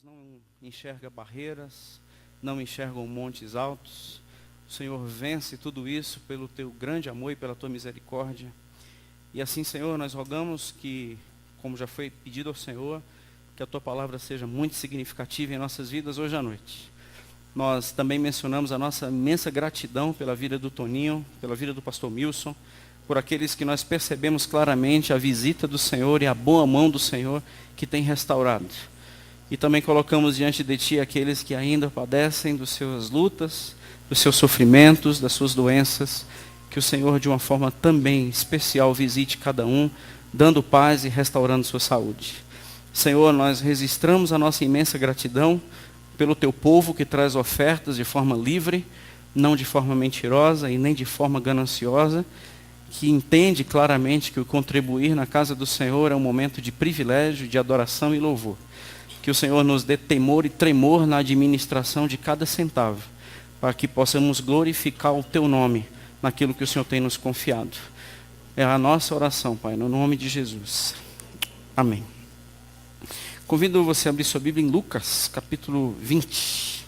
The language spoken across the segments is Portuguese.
não enxerga barreiras, não enxergam montes altos. O Senhor vence tudo isso pelo teu grande amor e pela tua misericórdia. E assim, Senhor, nós rogamos que, como já foi pedido ao Senhor, que a tua palavra seja muito significativa em nossas vidas hoje à noite. Nós também mencionamos a nossa imensa gratidão pela vida do Toninho, pela vida do pastor Milson, por aqueles que nós percebemos claramente a visita do Senhor e a boa mão do Senhor que tem restaurado. E também colocamos diante de Ti aqueles que ainda padecem das suas lutas, dos seus sofrimentos, das suas doenças, que o Senhor de uma forma também especial visite cada um, dando paz e restaurando sua saúde. Senhor, nós registramos a nossa imensa gratidão pelo Teu povo que traz ofertas de forma livre, não de forma mentirosa e nem de forma gananciosa, que entende claramente que o contribuir na casa do Senhor é um momento de privilégio, de adoração e louvor. Que o Senhor nos dê temor e tremor na administração de cada centavo, para que possamos glorificar o Teu nome naquilo que o Senhor tem nos confiado. É a nossa oração, Pai, no nome de Jesus. Amém. Convido você a abrir sua Bíblia em Lucas, capítulo 20.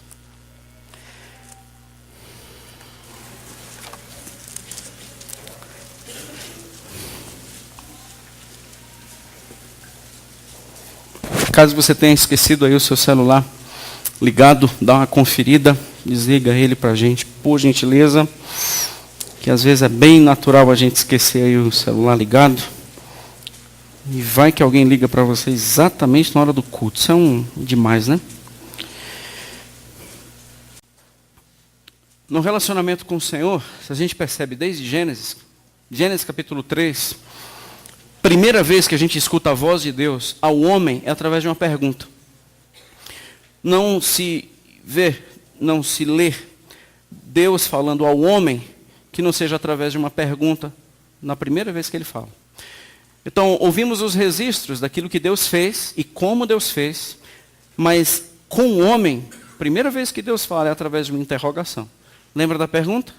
Caso você tenha esquecido aí o seu celular ligado, dá uma conferida, desliga ele para a gente, por gentileza, que às vezes é bem natural a gente esquecer aí o celular ligado, e vai que alguém liga para você exatamente na hora do culto, isso é demais, né? No relacionamento com o Senhor, se a gente percebe desde Gênesis capítulo 3, primeira vez que a gente escuta a voz de Deus ao homem é através de uma pergunta. Não se vê, não se lê Deus falando ao homem que não seja através de uma pergunta na primeira vez que ele fala. Então, ouvimos os registros daquilo que Deus fez e como Deus fez, mas com o homem, primeira vez que Deus fala é através de uma interrogação. Lembra da pergunta?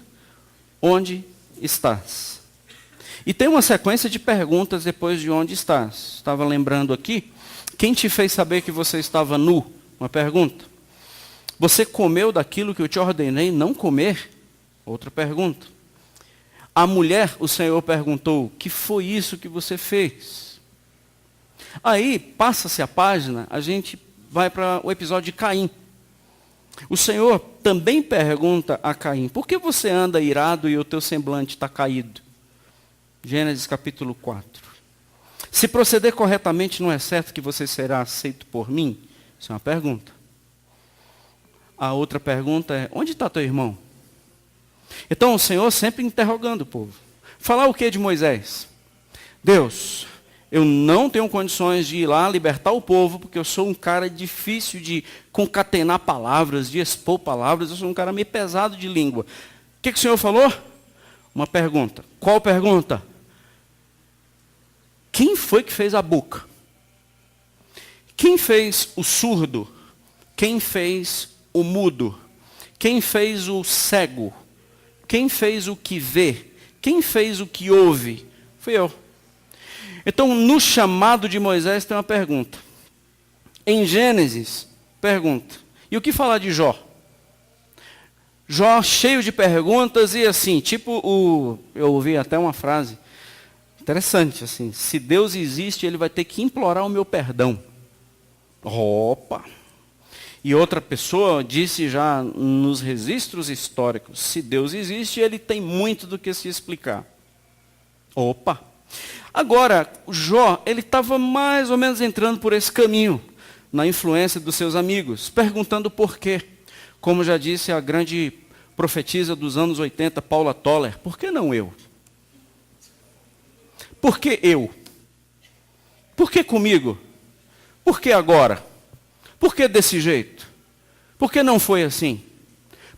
Onde estás? E tem uma sequência de perguntas depois de onde estás. Estava lembrando aqui, quem te fez saber que você estava nu? Uma pergunta. Você comeu daquilo que eu te ordenei não comer? Outra pergunta. A mulher, o Senhor perguntou, que foi isso que você fez? Aí, passa-se a página, a gente vai para o episódio de Caim. O Senhor também pergunta a Caim, por que você anda irado e o teu semblante está caído? Gênesis capítulo 4. Se proceder corretamente, não é certo que você será aceito por mim? Isso é uma pergunta. A outra pergunta é, onde está teu irmão? Então o Senhor sempre interrogando o povo. Falar o que de Moisés? Deus, eu não tenho condições de ir lá libertar o povo, porque eu sou um cara difícil de concatenar palavras, de expor palavras, eu sou um cara meio pesado de língua. O que o Senhor falou? Uma pergunta. Qual pergunta? Quem foi que fez a boca? Quem fez o surdo? Quem fez o mudo? Quem fez o cego? Quem fez o que vê? Quem fez o que ouve? Fui eu. Então, no chamado de Moisés tem uma pergunta. Em Gênesis, pergunta. E o que falar de Jó? Jó cheio de perguntas e assim, eu ouvi até uma frase interessante, assim, se Deus existe, ele vai ter que implorar o meu perdão. Opa! E outra pessoa disse já nos registros históricos, se Deus existe, ele tem muito do que se explicar. Opa! Agora, Jó, ele estava mais ou menos entrando por esse caminho, na influência dos seus amigos, perguntando por quê. Como já disse a grande profetisa dos anos 80, Paula Toller, por que não eu? Por que eu? Por que comigo? Por que agora? Por que desse jeito? Por que não foi assim?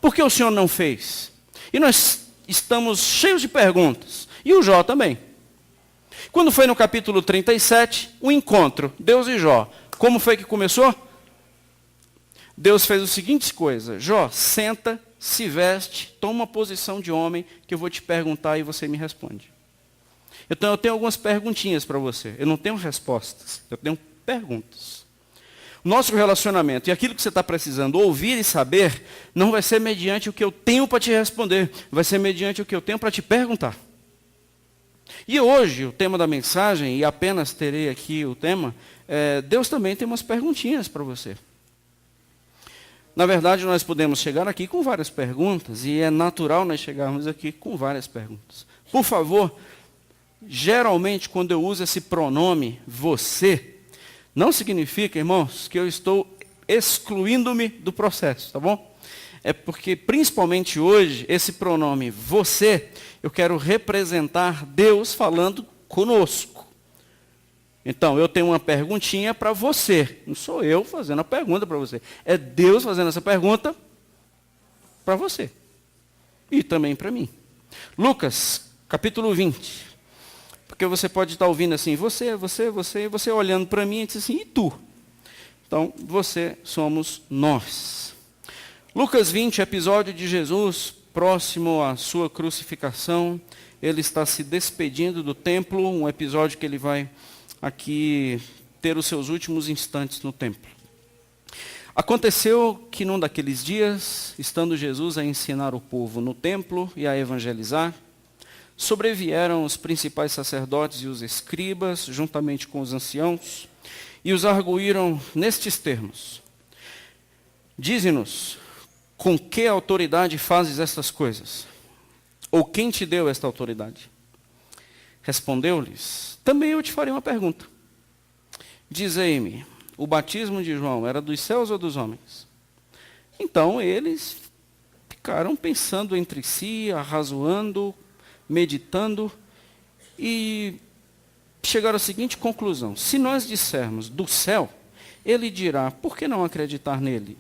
Por que o Senhor não fez? E nós estamos cheios de perguntas. E o Jó também. Quando foi no capítulo 37, o encontro, Deus e Jó. Como foi que começou? Deus fez a seguinte coisa. Jó, senta, se veste, toma uma posição de homem, que eu vou te perguntar e você me responde. Então eu tenho algumas perguntinhas para você. Eu não tenho respostas, eu tenho perguntas. Nosso relacionamento e aquilo que você está precisando ouvir e saber, não vai ser mediante o que eu tenho para te responder, vai ser mediante o que eu tenho para te perguntar. E hoje, o tema da mensagem, e apenas terei aqui o tema, Deus também tem umas perguntinhas para você. Na verdade, nós podemos chegar aqui com várias perguntas, e é natural nós chegarmos aqui com várias perguntas. Por favor, geralmente, quando eu uso esse pronome, você, não significa, irmãos, que eu estou excluindo-me do processo, tá bom? É porque, principalmente hoje, esse pronome você, eu quero representar Deus falando conosco. Então, eu tenho uma perguntinha para você. Não sou eu fazendo a pergunta para você. É Deus fazendo essa pergunta para você. E também para mim. Lucas, capítulo 20. Porque você pode estar ouvindo assim, você, e você olhando para mim e diz assim, e tu? Então, você somos nós. Lucas 20, episódio de Jesus, próximo à sua crucificação. Ele está se despedindo do templo, um episódio que ele vai aqui ter os seus últimos instantes no templo. Aconteceu que num daqueles dias, estando Jesus a ensinar o povo no templo e a evangelizar, sobrevieram os principais sacerdotes e os escribas, juntamente com os anciãos, e os arguíram nestes termos: Dize-nos, com que autoridade fazes estas coisas? Ou quem te deu esta autoridade? Respondeu-lhes: Também eu te farei uma pergunta. Dizei-me, o batismo de João era dos céus ou dos homens? Então eles ficaram pensando entre si, arrazoando, meditando, e chegaram à seguinte conclusão: se nós dissermos do céu, ele dirá, por que não acreditar nele?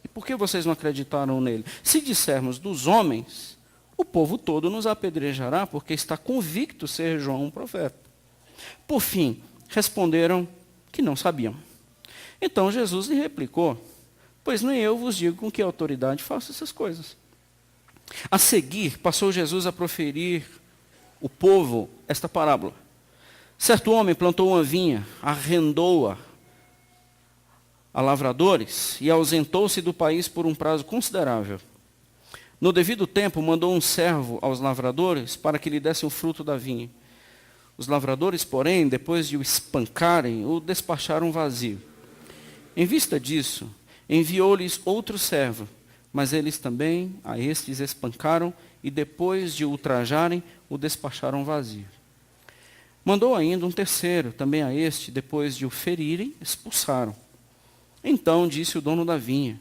E por que vocês não acreditaram nele? Se dissermos dos homens, o povo todo nos apedrejará, porque está convicto ser João um profeta. Por fim, responderam que não sabiam. Então Jesus lhe replicou: pois nem eu vos digo com que autoridade faço essas coisas. A seguir, passou Jesus a proferir o povo esta parábola. Certo homem plantou uma vinha, arrendou-a a lavradores e ausentou-se do país por um prazo considerável. No devido tempo, mandou um servo aos lavradores para que lhe dessem o fruto da vinha. Os lavradores, porém, depois de o espancarem, o despacharam vazio. Em vista disso, enviou-lhes outro servo, mas eles também a estes espancaram e depois de o ultrajarem, o despacharam vazio. Mandou ainda um terceiro, também a este, depois de o ferirem, expulsaram. Então disse o dono da vinha: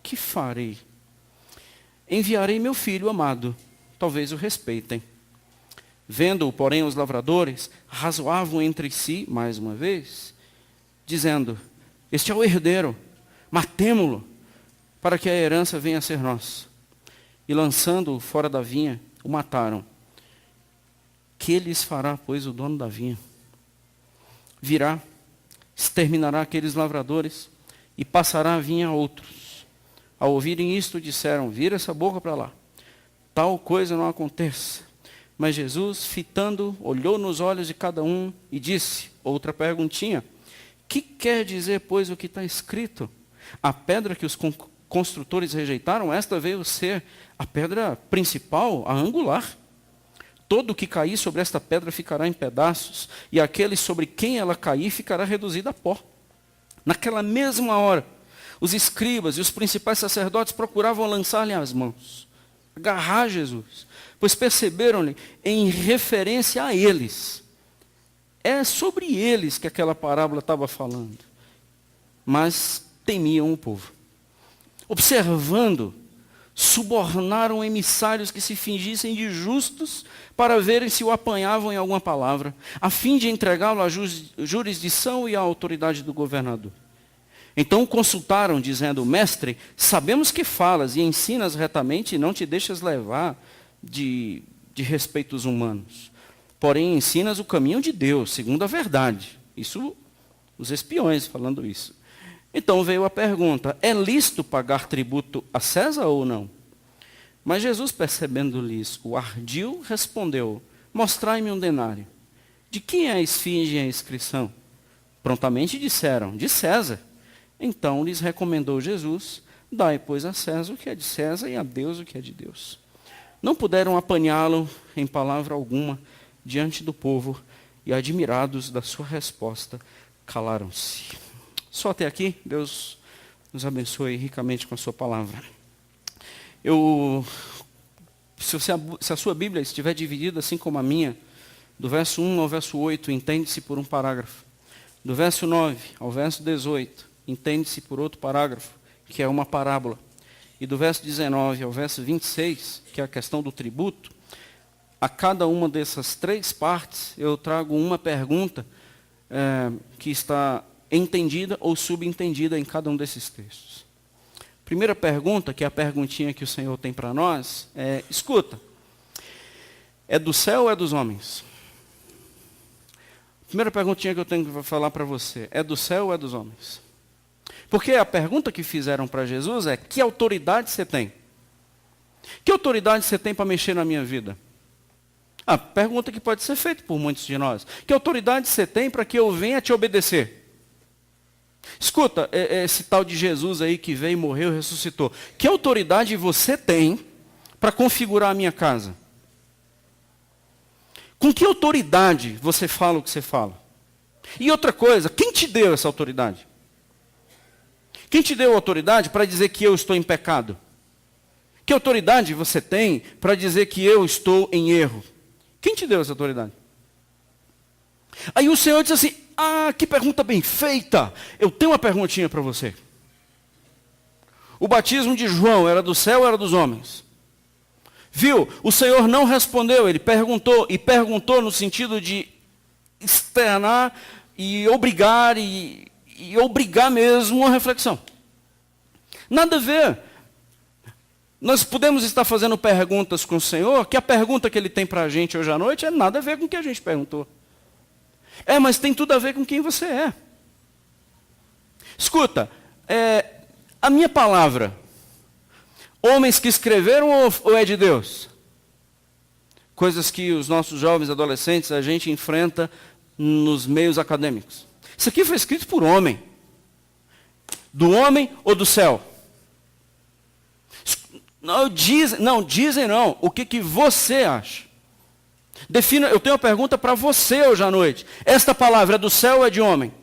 que farei? Enviarei meu filho amado, talvez o respeitem. Vendo-o, porém, os lavradores razoavam entre si, mais uma vez, dizendo: este é o herdeiro, matemo-lo, para que a herança venha a ser nossa. E lançando-o fora da vinha, o mataram. Que lhes fará, pois, o dono da vinha? Virá, exterminará aqueles lavradores e passará a vinha a outros. Ao ouvirem isto, disseram: vira essa boca para lá, tal coisa não aconteça. Mas Jesus, fitando, olhou nos olhos de cada um e disse, outra perguntinha: que quer dizer, pois, o que está escrito? A pedra que os construtores rejeitaram, esta veio ser a pedra principal, a angular. Todo o que cair sobre esta pedra ficará em pedaços, e aquele sobre quem ela cair ficará reduzido a pó. Naquela mesma hora, os escribas e os principais sacerdotes procuravam lançar-lhe as mãos, agarrar Jesus, pois perceberam-lhe em referência a eles. É sobre eles que aquela parábola estava falando. Mas temiam o povo. Observando, subornaram emissários que se fingissem de justos para verem se o apanhavam em alguma palavra, a fim de entregá-lo à jurisdição e à autoridade do governador. Então consultaram, dizendo: mestre, sabemos que falas e ensinas retamente e não te deixas levar de respeitos humanos. Porém, ensinas o caminho de Deus, segundo a verdade. Isso, os espiões falando isso. Então veio a pergunta: é lícito pagar tributo a César ou não? Mas Jesus, percebendo-lhes o ardil, respondeu: mostrai-me um denário. De quem é a esfinge e a inscrição? Prontamente disseram: de César. Então lhes recomendou Jesus: dai, pois, a César o que é de César e a Deus o que é de Deus. Não puderam apanhá-lo em palavra alguma diante do povo, e admirados da sua resposta, calaram-se. Só até aqui. Deus nos abençoe ricamente com a sua palavra. Se a sua Bíblia estiver dividida assim como a minha, do verso 1 ao verso 8, entende-se por um parágrafo. Do verso 9 ao verso 18, entende-se por outro parágrafo, que é uma parábola. E do verso 19 ao verso 26, que é a questão do tributo, a cada uma dessas três partes eu trago uma pergunta que está entendida ou subentendida em cada um desses textos. Primeira pergunta, que é a perguntinha que o Senhor tem para nós, escuta, é do céu ou é dos homens? Primeira perguntinha que eu tenho que falar para você, é do céu ou é dos homens? Porque a pergunta que fizeram para Jesus é: que autoridade você tem? Que autoridade você tem para mexer na minha vida? A pergunta que pode ser feita por muitos de nós. Que autoridade você tem para que eu venha te obedecer? Escuta, esse tal de Jesus aí que veio, morreu e ressuscitou. Que autoridade você tem para configurar a minha casa? Com que autoridade você fala o que você fala? E outra coisa, quem te deu essa autoridade? Quem te deu autoridade para dizer que eu estou em pecado? Que autoridade você tem para dizer que eu estou em erro? Quem te deu essa autoridade? Aí o Senhor diz assim: que pergunta bem feita. Eu tenho uma perguntinha para você. O batismo de João era do céu ou era dos homens? Viu? O Senhor não respondeu, ele perguntou, e perguntou no sentido de externar e obrigar, e obrigar mesmo uma reflexão. Nada a ver. Nós podemos estar fazendo perguntas com o Senhor, que a pergunta que Ele tem para a gente hoje à noite é nada a ver com o que a gente perguntou. Mas tem tudo a ver com quem você é. Escuta, a minha palavra, homens que escreveram ou é de Deus? Coisas que os nossos jovens adolescentes, a gente enfrenta nos meios acadêmicos. Isso aqui foi escrito por homem. Do homem ou do céu? Não, dizem não. O que você acha? Defina, eu tenho uma pergunta para você hoje à noite. Esta palavra é do céu ou é de homem?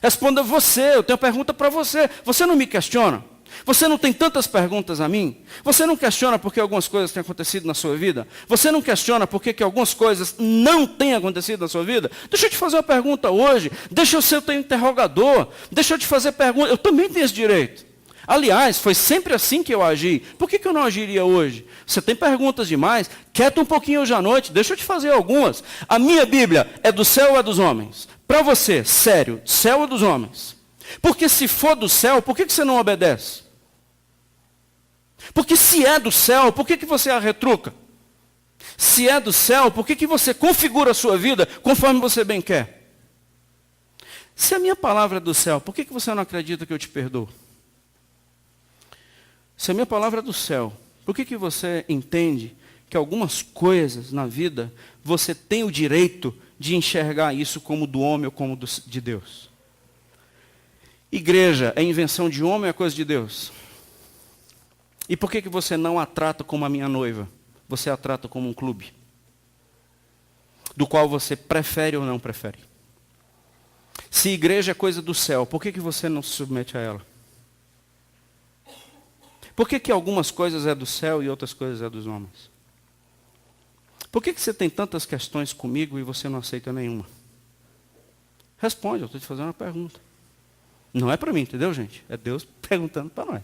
Responda você, eu tenho uma pergunta para você. Você não me questiona? Você não tem tantas perguntas a mim? Você não questiona por que algumas coisas têm acontecido na sua vida? Você não questiona por que algumas coisas não têm acontecido na sua vida? Deixa eu te fazer uma pergunta hoje. Deixa eu ser o teu interrogador. Deixa eu te fazer pergunta. Eu também tenho esse direito. Aliás, foi sempre assim que eu agi. Por que eu não agiria hoje? Você tem perguntas demais? Quieta um pouquinho hoje à noite. Deixa eu te fazer algumas. A minha Bíblia é do céu ou é dos homens? Para você, sério, céu ou dos homens? Porque se for do céu, por que você não obedece? Porque se é do céu, por que você a retruca? Se é do céu, por que você configura a sua vida conforme você bem quer? Se a minha palavra é do céu, por que você não acredita que eu te perdoo? Se a minha palavra é do céu, por que você entende que algumas coisas na vida você tem o direito de enxergar isso como do homem ou como de Deus? Igreja é invenção de homem ou é coisa de Deus? E por que você não a trata como a minha noiva? Você a trata como um clube, do qual você prefere ou não prefere? Se igreja é coisa do céu, por que você não se submete a ela? Por que algumas coisas é do céu e outras coisas é dos homens? Por que você tem tantas questões comigo e você não aceita nenhuma? Responde, eu estou te fazendo uma pergunta. Não é para mim, entendeu, gente? É Deus perguntando para nós.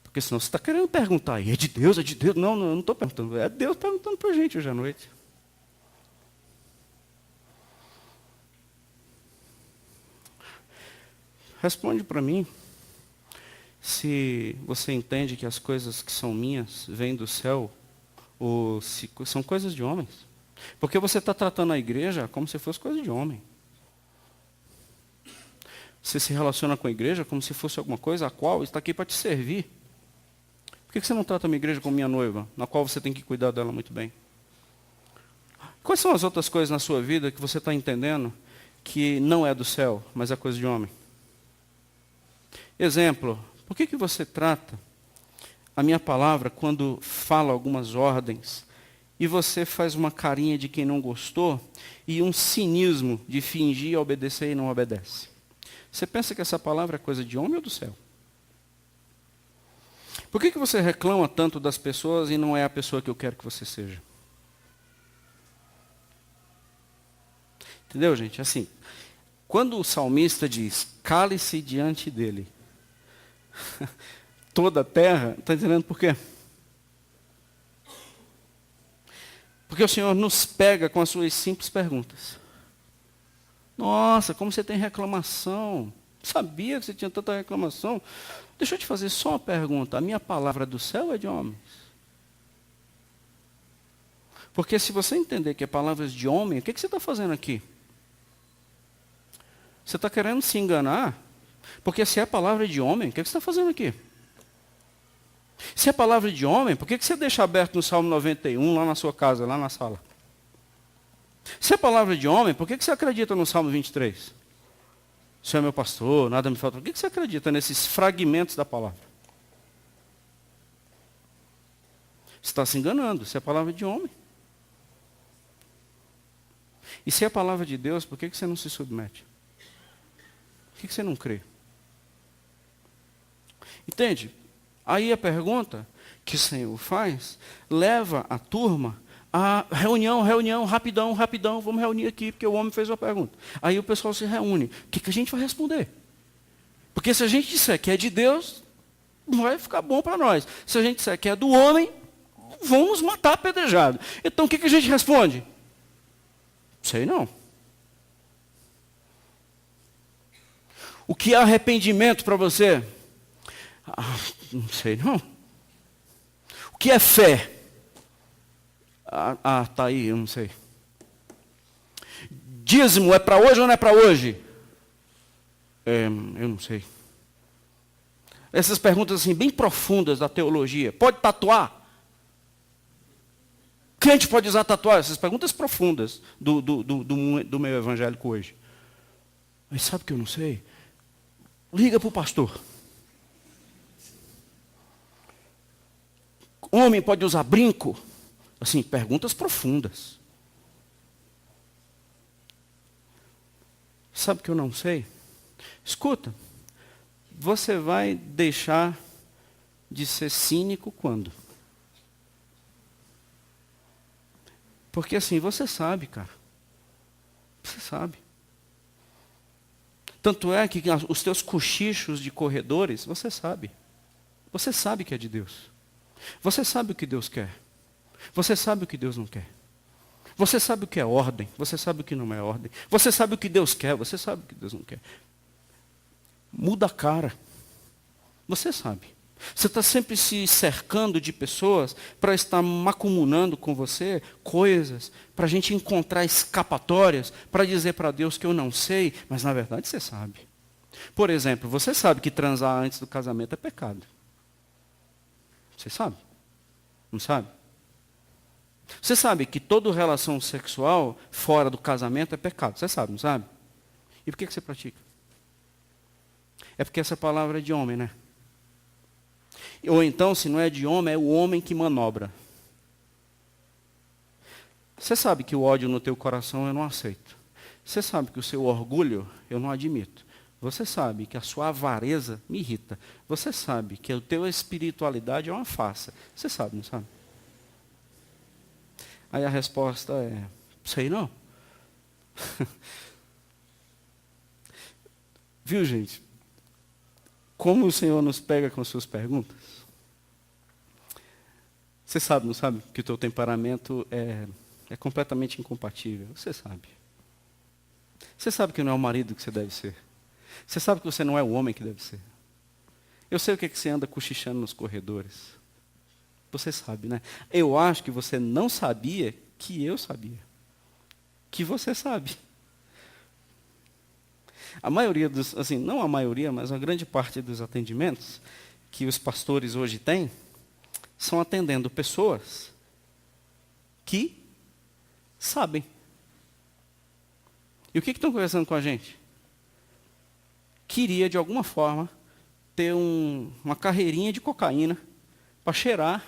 Porque senão você está querendo perguntar, e é de Deus, é de Deus? Não, eu não estou perguntando. É Deus perguntando para a gente hoje à noite. Responde para mim. Se você entende que as coisas que são minhas vêm do céu, ou se são coisas de homens. Porque você está tratando a igreja como se fosse coisa de homem. Você se relaciona com a igreja como se fosse alguma coisa a qual está aqui para te servir. Por que você não trata a minha igreja como minha noiva, na qual você tem que cuidar dela muito bem? Quais são as outras coisas na sua vida que você está entendendo que não é do céu, mas é coisa de homem? Exemplo, por que você trata a minha palavra quando fala algumas ordens e você faz uma carinha de quem não gostou e um cinismo de fingir obedecer e não obedece? Você pensa que essa palavra é coisa de homem ou do céu? Por que você reclama tanto das pessoas e não é a pessoa que eu quero que você seja? Entendeu, gente? Assim, quando o salmista diz, cale-se diante dele, toda a terra, está entendendo por quê? Porque o Senhor nos pega com as suas simples perguntas. Nossa, como você tem reclamação. Sabia que você tinha tanta reclamação? Deixa eu te fazer só uma pergunta. A minha palavra é do céu ou é de homens? Porque se você entender que é palavras de homem, o que você está fazendo aqui? Você está querendo se enganar? Porque se é palavra de homem, o que você está fazendo aqui? Se é palavra de homem, por que você deixa aberto no Salmo 91, lá na sua casa, lá na sala? Se é palavra de homem, por que você acredita no Salmo 23? O Senhor é meu pastor, nada me falta. Por que você acredita nesses fragmentos da palavra? Você está se enganando, se é palavra de homem. E se é palavra de Deus, por que você não se submete? Por que você não crê? Entende? Aí a pergunta que o Senhor faz, leva a turma a reunião, rapidão, vamos reunir aqui, porque o homem fez uma pergunta. Aí o pessoal se reúne. O que a gente vai responder? Porque se a gente disser que é de Deus, vai ficar bom para nós. Se a gente disser que é do homem, vão nos matar apedrejado. Então o que a gente responde? Sei não. O que é arrependimento para você? Não sei não. O que é fé? Tá aí, eu não sei. Dízimo é para hoje ou não é para hoje? Eu não sei. Essas perguntas assim, bem profundas da teologia. Pode tatuar? Crente pode usar tatuagem? Essas perguntas profundas do meio evangélico hoje. Mas sabe o que eu não sei? Liga para o pastor. Homem pode usar brinco? Assim, perguntas profundas. Sabe o que eu não sei? Escuta, você vai deixar de ser cínico quando? Porque assim, você sabe, cara. Você sabe. Tanto é que os teus cochichos de corredores, você sabe. Você sabe que é de Deus. Você sabe o que Deus quer. Você sabe o que Deus não quer. Você sabe o que é ordem. Você sabe o que não é ordem. Você sabe o que Deus quer. Você sabe o que Deus não quer. Muda a cara. Você sabe. Você está sempre se cercando de pessoas para estar macumunando com você coisas, para a gente encontrar escapatórias, para dizer para Deus que eu não sei, mas na verdade você sabe. Por exemplo, você sabe que transar antes do casamento é pecado. Você sabe? Não sabe? Você sabe que toda relação sexual fora do casamento é pecado. Você sabe, não sabe? E por que você pratica? É porque essa palavra é de homem, né? Ou então, se não é de homem, é o homem que manobra. Você sabe que o ódio no teu coração eu não aceito. Você sabe que o seu orgulho eu não admito. Você sabe que a sua avareza me irrita. Você sabe que a tua espiritualidade é uma farsa. Você sabe, não sabe? Aí a resposta é, sei não. Viu, gente? Como o Senhor nos pega com suas perguntas? Você sabe, não sabe? Que o teu temperamento é completamente incompatível. Você sabe. Você sabe que não é o marido que você deve ser. Você sabe que você não é o homem que deve ser. Eu sei o que você anda cochichando nos corredores. Você sabe, né? Eu acho que você não sabia que eu sabia. Que você sabe. A maioria dos, assim, não a maioria, mas a grande parte dos atendimentos que os pastores hoje têm, são atendendo pessoas que sabem. E o que estão conversando com a gente? Queria, de alguma forma, ter uma carreirinha de cocaína para cheirar,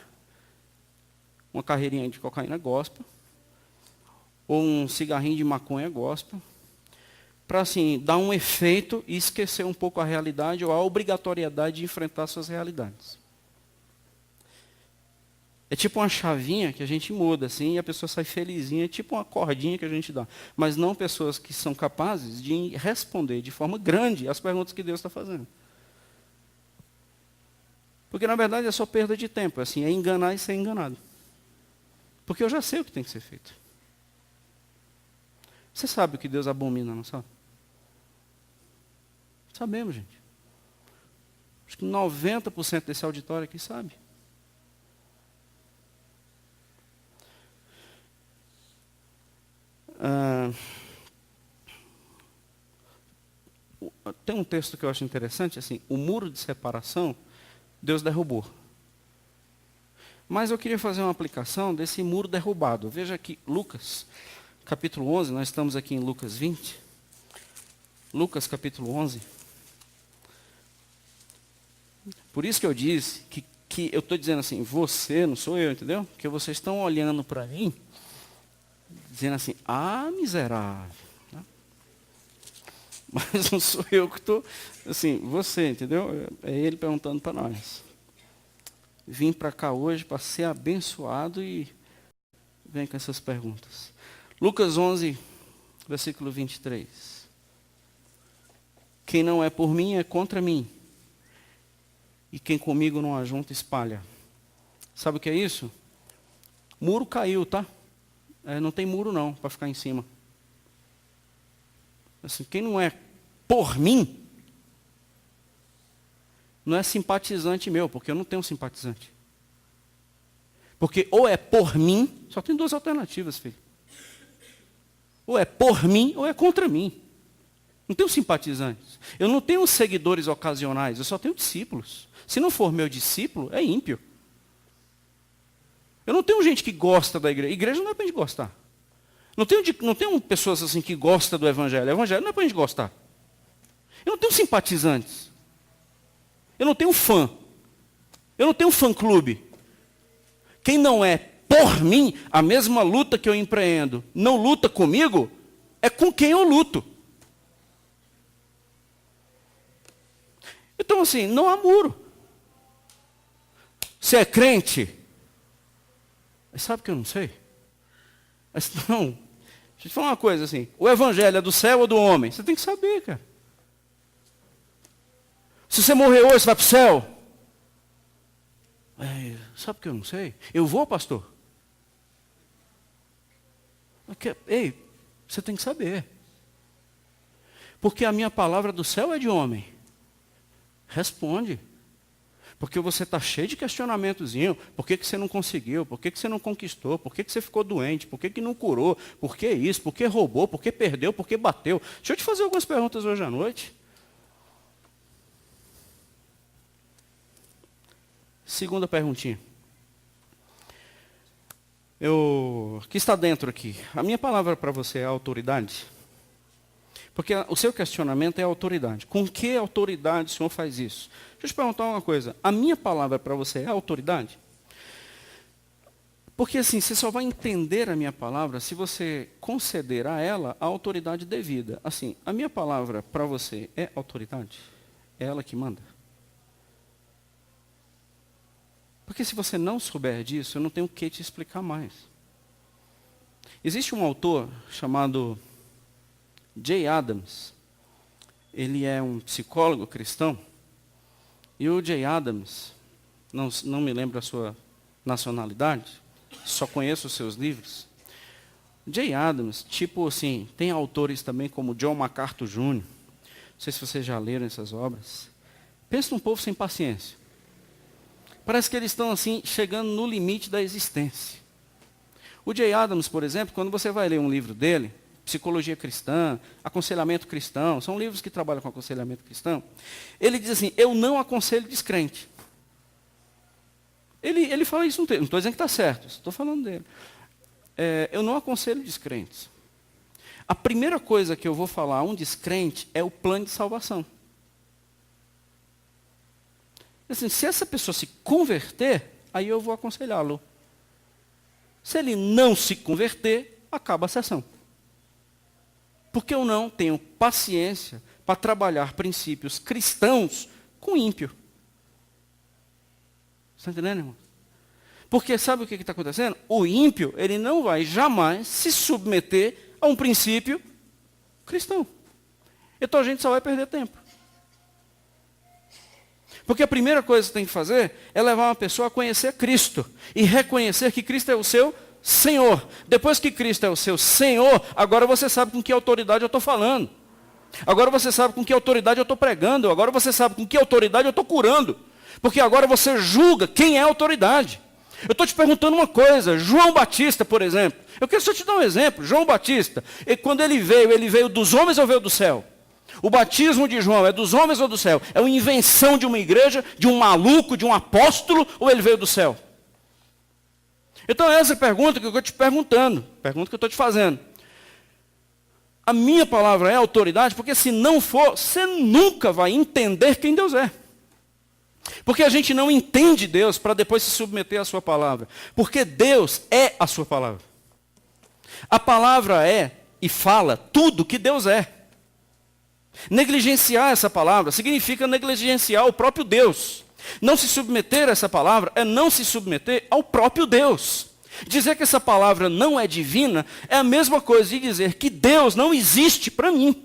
uma carreirinha de cocaína gospel, ou um cigarrinho de maconha gospel, para assim, dar um efeito e esquecer um pouco a realidade ou a obrigatoriedade de enfrentar suas realidades. É tipo uma chavinha que a gente muda, assim, e a pessoa sai felizinha, é tipo uma cordinha que a gente dá. Mas não pessoas que são capazes de responder de forma grande as perguntas que Deus está fazendo. Porque, na verdade, é só perda de tempo, assim, é enganar e ser enganado. Porque eu já sei o que tem que ser feito. Você sabe o que Deus abomina, não sabe? Sabemos, gente. Acho que 90% desse auditório aqui sabe. Tem um texto que eu acho interessante, assim, o muro de separação, Deus derrubou. Mas eu queria fazer uma aplicação desse muro derrubado. Veja aqui, Lucas, capítulo 11, nós estamos aqui em Lucas 20. Lucas, capítulo 11. Por isso que eu disse que eu estou dizendo assim, você, não sou eu, entendeu? Porque vocês estão olhando para mim, dizendo assim, miserável. Mas não sou eu que estou, assim, você, entendeu? É ele perguntando para nós. Vim para cá hoje para ser abençoado e vem com essas perguntas. Lucas 11, versículo 23. Quem não é por mim é contra mim. E quem comigo não ajunta, espalha. Sabe o que é isso? Muro caiu, tá? Não tem muro não, para ficar em cima. Assim, quem não é por mim, não é simpatizante meu, porque eu não tenho simpatizante. Porque ou é por mim, só tem duas alternativas, filho. Ou é por mim, ou é contra mim. Não tenho simpatizantes. Eu não tenho seguidores ocasionais, eu só tenho discípulos. Se não for meu discípulo, é ímpio. Eu não tenho gente que gosta da igreja. Igreja não é para a gente gostar. Não tenho pessoas assim que gostam do evangelho. O evangelho não é para a gente gostar. Eu não tenho simpatizantes. Eu não tenho fã. Eu não tenho fã-clube. Quem não é por mim, a mesma luta que eu empreendo, não luta comigo, é com quem eu luto. Então, assim, não há muro. Você é crente? Mas sabe que eu não sei? Mas não. Deixa eu te falar uma coisa assim. O evangelho é do céu ou do homem? Você tem que saber, cara. Se você morrer hoje, você vai para o céu? Sabe que eu não sei? Eu vou, pastor? Ei, você tem que saber. Porque a minha palavra do céu é de homem. Responde. Porque você está cheio de questionamentozinho. Por que você não conseguiu? Por que você não conquistou? Por que você ficou doente? Por que não curou? Por que isso? Por que roubou? Por que perdeu? Por que bateu? Deixa eu te fazer algumas perguntas hoje à noite. Segunda perguntinha. O que está dentro aqui? A minha palavra para você é autoridade? Porque o seu questionamento é autoridade. Com que autoridade o senhor faz isso? Deixa eu te perguntar uma coisa. A minha palavra para você é autoridade? Porque assim, você só vai entender a minha palavra se você conceder a ela a autoridade devida. Assim, a minha palavra para você é autoridade? É ela que manda? Porque se você não souber disso, eu não tenho o que te explicar mais. Existe um autor chamado Jay Adams. Ele é um psicólogo cristão. E o Jay Adams, não me lembro a sua nacionalidade, só conheço os seus livros. Jay Adams, tipo assim, tem autores também como John MacArthur Jr. Não sei se vocês já leram essas obras. Pensa num povo sem paciência. Parece que eles estão assim, chegando no limite da existência. O Jay Adams, por exemplo, quando você vai ler um livro dele, Psicologia Cristã, Aconselhamento Cristão, são livros que trabalham com aconselhamento cristão, ele diz assim, eu não aconselho descrente. Ele fala isso no texto, não estou dizendo que está certo, estou falando dele. Eu não aconselho descrentes. A primeira coisa que eu vou falar a um descrente é o plano de salvação. Assim, se essa pessoa se converter, aí eu vou aconselhá-lo. Se ele não se converter, acaba a sessão. Porque eu não tenho paciência para trabalhar princípios cristãos com ímpio. Está entendendo, irmão? Porque sabe o que está acontecendo? O ímpio, ele não vai jamais se submeter a um princípio cristão. Então a gente só vai perder tempo. Porque a primeira coisa que você tem que fazer é levar uma pessoa a conhecer Cristo e reconhecer que Cristo é o seu Senhor. Depois que Cristo é o seu Senhor, agora você sabe com que autoridade eu estou falando. Agora você sabe com que autoridade eu estou pregando. Agora você sabe com que autoridade eu estou curando. Porque agora você julga quem é a autoridade. Eu estou te perguntando uma coisa. João Batista, por exemplo. Eu quero só te dar um exemplo. João Batista, quando ele veio dos homens ou veio do céu? O batismo de João é dos homens ou do céu? É uma invenção de uma igreja, de um maluco, de um apóstolo, ou ele veio do céu? Então essa é a pergunta que eu estou te perguntando, pergunta que eu estou te fazendo. A minha palavra é autoridade, porque se não for, você nunca vai entender quem Deus é. Porque a gente não entende Deus para depois se submeter à sua palavra. Porque Deus é a sua palavra. A palavra é e fala tudo que Deus é. Negligenciar essa palavra significa negligenciar o próprio Deus. Não se submeter a essa palavra é não se submeter ao próprio Deus. Dizer que essa palavra não é divina é a mesma coisa de dizer que Deus não existe para mim.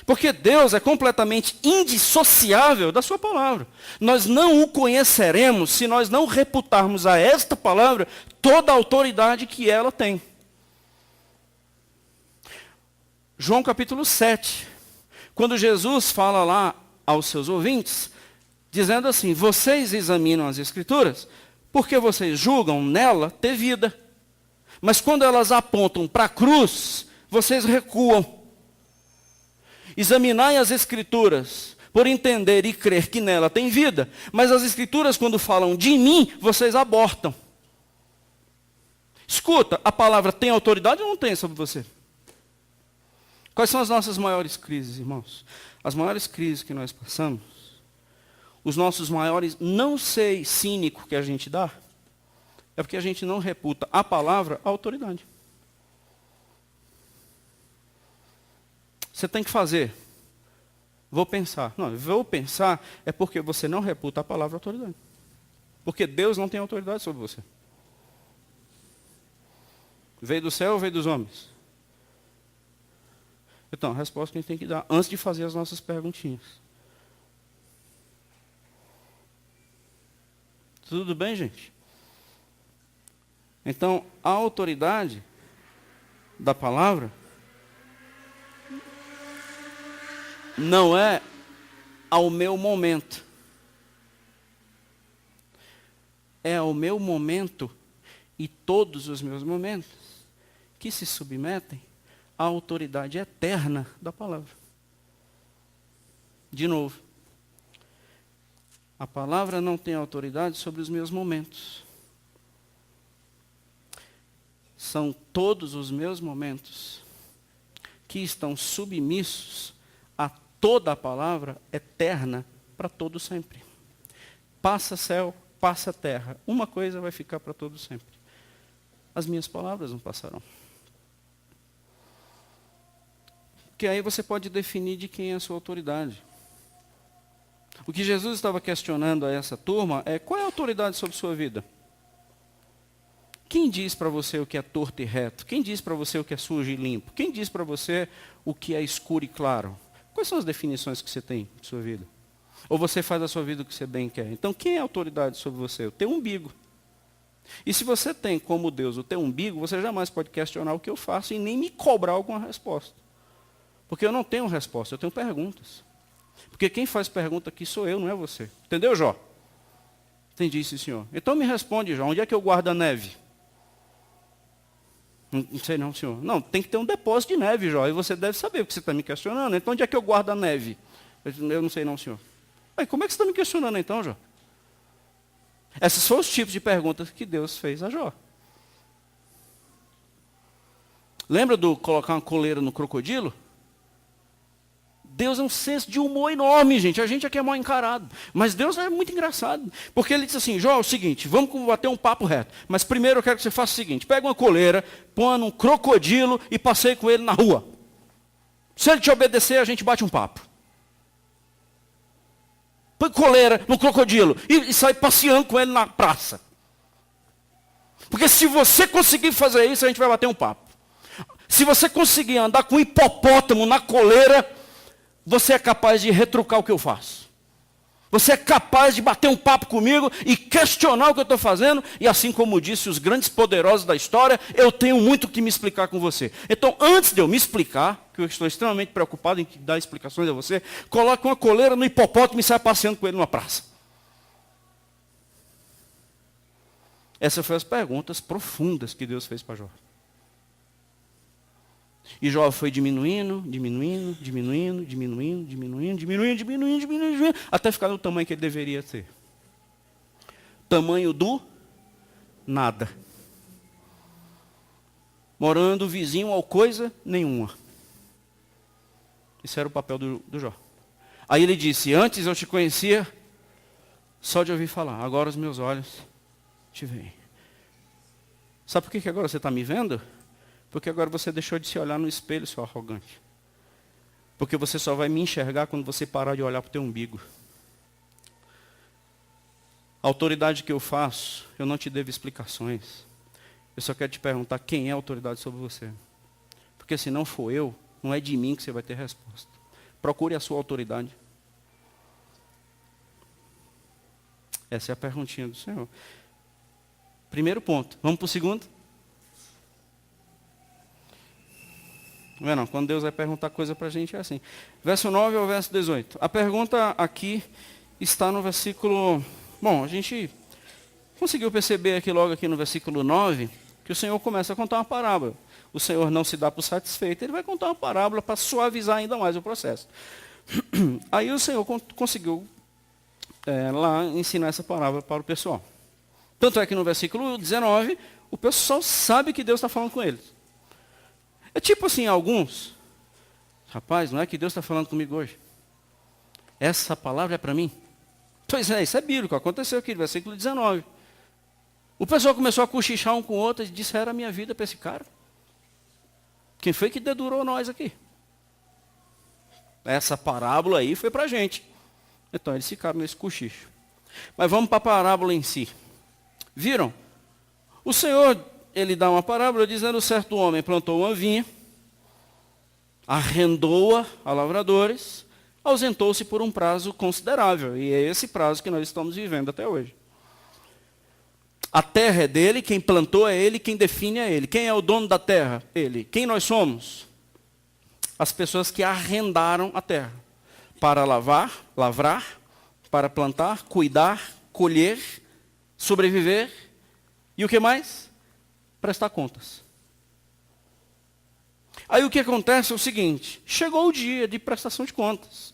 Porque Deus é completamente indissociável da sua palavra. Nós não o conheceremos se nós não reputarmos a esta palavra toda a autoridade que ela tem. João capítulo 7, quando Jesus fala lá aos seus ouvintes, dizendo assim: vocês examinam as Escrituras, porque vocês julgam nela ter vida. Mas quando elas apontam para a cruz, vocês recuam. Examinai as Escrituras, por entender e crer que nela tem vida. Mas as Escrituras, quando falam de mim, vocês abortam. Escuta, a palavra tem autoridade ou não tem sobre você? Quais são as nossas maiores crises, irmãos? As maiores crises que nós passamos, os nossos maiores não sei cínico que a gente dá, é porque a gente não reputa a palavra a autoridade. Você tem que fazer. Vou pensar. Não, vou pensar é porque você não reputa a palavra autoridade. Porque Deus não tem autoridade sobre você. Veio do céu ou veio dos homens? Então, a resposta que a gente tem que dar antes de fazer as nossas perguntinhas. Tudo bem, gente? Então, a autoridade da palavra não é ao meu momento. É ao meu momento e todos os meus momentos que se submetem à autoridade eterna da palavra. De novo, a palavra não tem autoridade sobre os meus momentos. São todos os meus momentos que estão submissos a toda a palavra eterna para todo sempre. Passa céu, passa terra. Uma coisa vai ficar para todo sempre. As minhas palavras não passarão. Porque aí você pode definir de quem é a sua autoridade. O que Jesus estava questionando a essa turma é: qual é a autoridade sobre sua vida? Quem diz para você o que é torto e reto? Quem diz para você o que é sujo e limpo? Quem diz para você o que é escuro e claro? Quais são as definições que você tem de sua vida? Ou você faz a sua vida o que você bem quer? Então, quem é a autoridade sobre você? O teu umbigo. E se você tem como Deus o teu umbigo, você jamais pode questionar o que eu faço e nem me cobrar alguma resposta. Porque eu não tenho resposta, eu tenho perguntas. Porque quem faz pergunta aqui sou eu, não é você. Entendeu, Jó? Entendi, sim, senhor. Então me responde, Jó, onde é que eu guardo a neve? Não sei não, senhor. Não, tem que ter um depósito de neve, Jó. E você deve saber o que você está me questionando. Então onde é que eu guardo a neve? Eu não sei não, senhor. Aí, como é que você está me questionando então, Jó? Esses foram os tipos de perguntas que Deus fez a Jó. Lembra do colocar uma coleira no crocodilo? Deus é um senso de humor enorme, gente. A gente aqui é mal encarado. Mas Deus é muito engraçado. Porque ele disse assim, Jó, é o seguinte, vamos bater um papo reto. Mas primeiro eu quero que você faça o seguinte, pega uma coleira, põe num crocodilo e passeie com ele na rua. Se ele te obedecer, a gente bate um papo. Põe coleira no crocodilo e sai passeando com ele na praça. Porque se você conseguir fazer isso, a gente vai bater um papo. Se você conseguir andar com um hipopótamo na coleira, você é capaz de retrucar o que eu faço. Você é capaz de bater um papo comigo e questionar o que eu estou fazendo. E assim como disse os grandes poderosos da história, eu tenho muito que me explicar com você. Então, antes de eu me explicar, que eu estou extremamente preocupado em dar explicações a você, coloque uma coleira no hipopótamo e sai passeando com ele numa praça. Essas foram as perguntas profundas que Deus fez para Jó. E Jó foi diminuindo, até ficar no tamanho que ele deveria ter. Tamanho do nada. Morando vizinho ao coisa nenhuma. Esse era o papel do Jó. Aí ele disse, antes eu te conhecia só de ouvir falar, agora os meus olhos te veem. Sabe por que agora você está me vendo? Porque agora você deixou de se olhar no espelho, seu arrogante. Porque você só vai me enxergar quando você parar de olhar para o teu umbigo. A autoridade que eu faço, eu não te devo explicações. Eu só quero te perguntar quem é a autoridade sobre você. Porque se não for eu, não é de mim que você vai ter resposta. Procure a sua autoridade. Essa é a perguntinha do Senhor. Primeiro ponto. Vamos para o segundo? Não, quando Deus vai perguntar coisa para a gente é assim. Verso 9 ao verso 18. A pergunta aqui está no versículo... Bom, a gente conseguiu perceber aqui logo aqui no versículo 9, que o Senhor começa a contar uma parábola. O Senhor não se dá por satisfeito, ele vai contar uma parábola para suavizar ainda mais o processo. Aí o Senhor conseguiu lá ensinar essa parábola para o pessoal. Tanto é que no versículo 19, o pessoal sabe que Deus está falando com eles. É tipo assim, alguns, rapaz, não é que Deus está falando comigo hoje? Essa palavra é para mim? Pois é, isso é bíblico, aconteceu aqui no versículo 19. O pessoal começou a cochichar um com o outro e disseram a minha vida para esse cara. Quem foi que dedurou nós aqui? Essa parábola aí foi para a gente. Então eles ficaram nesse cochicho. Mas vamos para a parábola em si. Viram? O Senhor... Ele dá uma parábola dizendo, certo homem plantou uma vinha, arrendou-a a lavradores, ausentou-se por um prazo considerável. E é esse prazo que nós estamos vivendo até hoje. A terra é dele, quem plantou é ele, quem define é ele. Quem é o dono da terra? Ele. Quem nós somos? As pessoas que arrendaram a terra. Para lavrar, para plantar, cuidar, colher, sobreviver. E o que mais? Prestar contas. Aí o que acontece é o seguinte, chegou o dia de prestação de contas.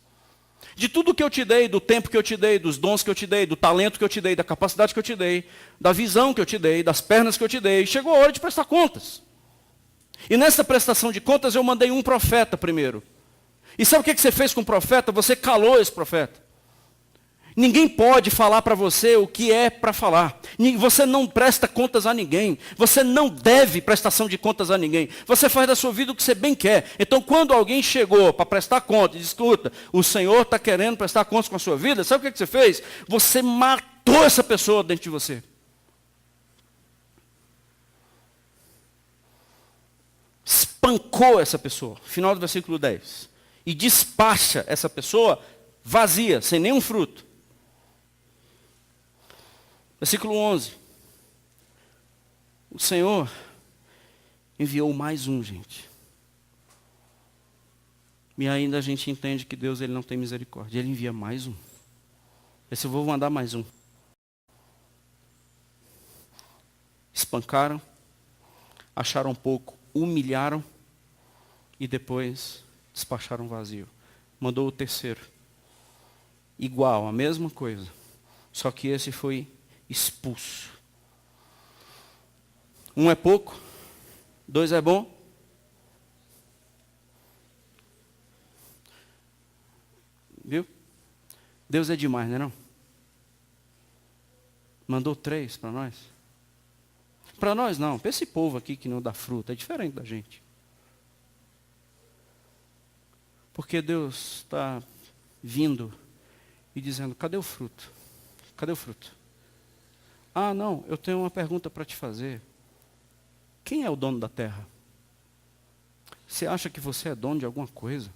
De tudo que eu te dei, do tempo que eu te dei, dos dons que eu te dei, do talento que eu te dei, da capacidade que eu te dei, da visão que eu te dei, das pernas que eu te dei, chegou a hora de prestar contas. E nessa prestação de contas eu mandei um profeta primeiro. E sabe o que você fez com o profeta? Você calou esse profeta. Ninguém pode falar para você o que é para falar. Você não presta contas a ninguém. Você não deve prestação de contas a ninguém. Você faz da sua vida o que você bem quer. Então, quando alguém chegou para prestar conta e disse, escuta, o Senhor está querendo prestar contas com a sua vida, sabe o que você fez? Você matou essa pessoa dentro de você. Espancou essa pessoa. Final do versículo 10. E despacha essa pessoa vazia, sem nenhum fruto. Versículo 11. O Senhor enviou mais um, gente. E ainda a gente entende que Deus ele não tem misericórdia. Ele envia mais um. Esse eu vou mandar mais um. Espancaram, acharam pouco, humilharam e depois despacharam vazio. Mandou o terceiro. Igual, a mesma coisa. Só que esse foi expulso. Um é pouco, dois é bom. Deus é demais, não é não? Mandou 3 para nós. Para nós não, para esse povo aqui que não dá fruta, é diferente da gente. Porque Deus está vindo e dizendo, cadê o fruto? Cadê o fruto? Ah, não, eu tenho uma pergunta para te fazer. Quem é o dono da terra? Você acha que você é dono de alguma coisa?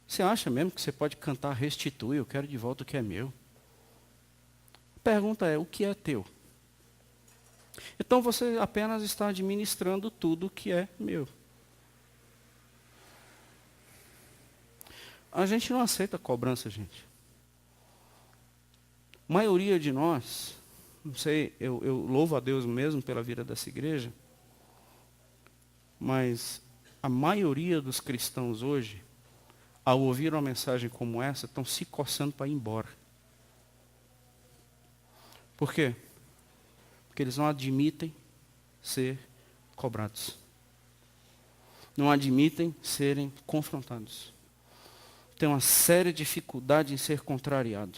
Você acha mesmo que você pode cantar restitui, eu quero de volta o que é meu? A pergunta é, o que é teu? Então você apenas está administrando tudo o que é meu. A gente não aceita cobrança, gente. A maioria de nós, não sei, eu louvo a Deus mesmo pela vida dessa igreja, mas a maioria dos cristãos hoje, ao ouvir uma mensagem como essa, estão se coçando para ir embora. Por quê? Porque eles não admitem ser cobrados. Não admitem serem confrontados. Tem uma séria dificuldade em ser contrariado.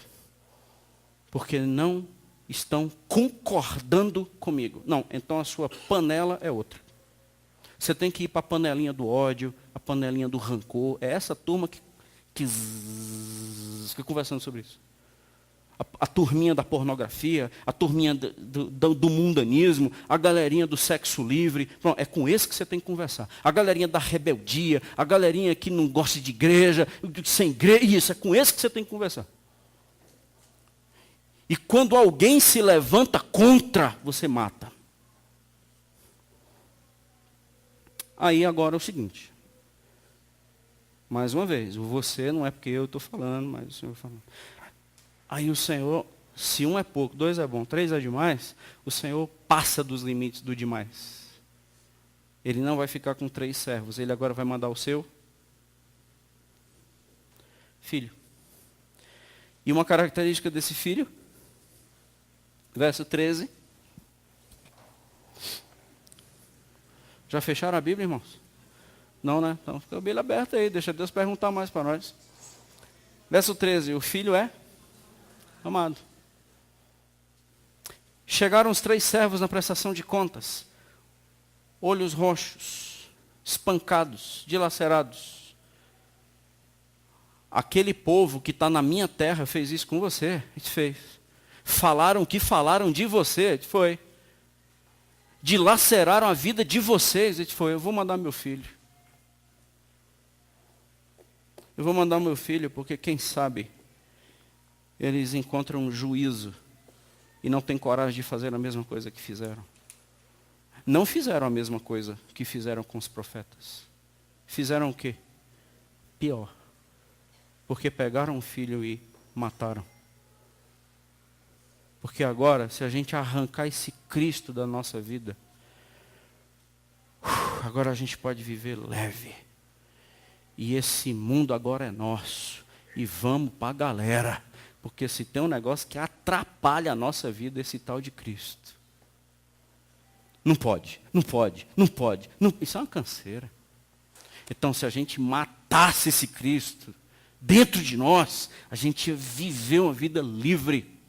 Porque não estão concordando comigo. Não, então a sua panela é outra. Você tem que ir para a panelinha do ódio, a panelinha do rancor. É essa turma que fica conversando sobre isso. A turminha da pornografia, a turminha do mundanismo, a galerinha do sexo livre. Pronto, é com esse que você tem que conversar. A galerinha da rebeldia, a galerinha que não gosta de igreja, sem igreja. Isso, é com esse que você tem que conversar. E quando alguém se levanta contra, você mata. Aí agora é o seguinte. Mais uma vez, o você não é porque eu estou falando, mas o Senhor falando. Aí o Senhor, se 1 é pouco, 2 é bom, 3 é demais, o Senhor passa dos limites do demais. Ele não vai ficar com 3 servos, ele agora vai mandar o seu filho. E uma característica desse filho, verso 13. Já fecharam a Bíblia, irmãos? Não, né? Então fica a Bíblia aberta aí, deixa Deus perguntar mais para nós. Verso 13, o filho é amado. Chegaram os 3 servos na prestação de contas. Olhos roxos, espancados, dilacerados. Aquele povo que está na minha terra fez isso com você. A gente fez. Falaram o que falaram de você. A gente foi. Dilaceraram a vida de vocês. A gente foi. Eu vou mandar meu filho. Eu vou mandar meu filho porque quem sabe eles encontram um juízo e não têm coragem de fazer a mesma coisa que fizeram. Não fizeram a mesma coisa que fizeram com os profetas. Fizeram o quê? Pior. Porque pegaram o filho e mataram. Porque agora, se a gente arrancar esse Cristo da nossa vida, agora a gente pode viver leve. E esse mundo agora é nosso. E vamos para a galera. Porque se tem um negócio que atrapalha a nossa vida, esse tal de Cristo. Não pode, não pode, não pode. Não, isso é uma canseira. Então, se a gente matasse esse Cristo dentro de nós, a gente ia viver uma vida livre.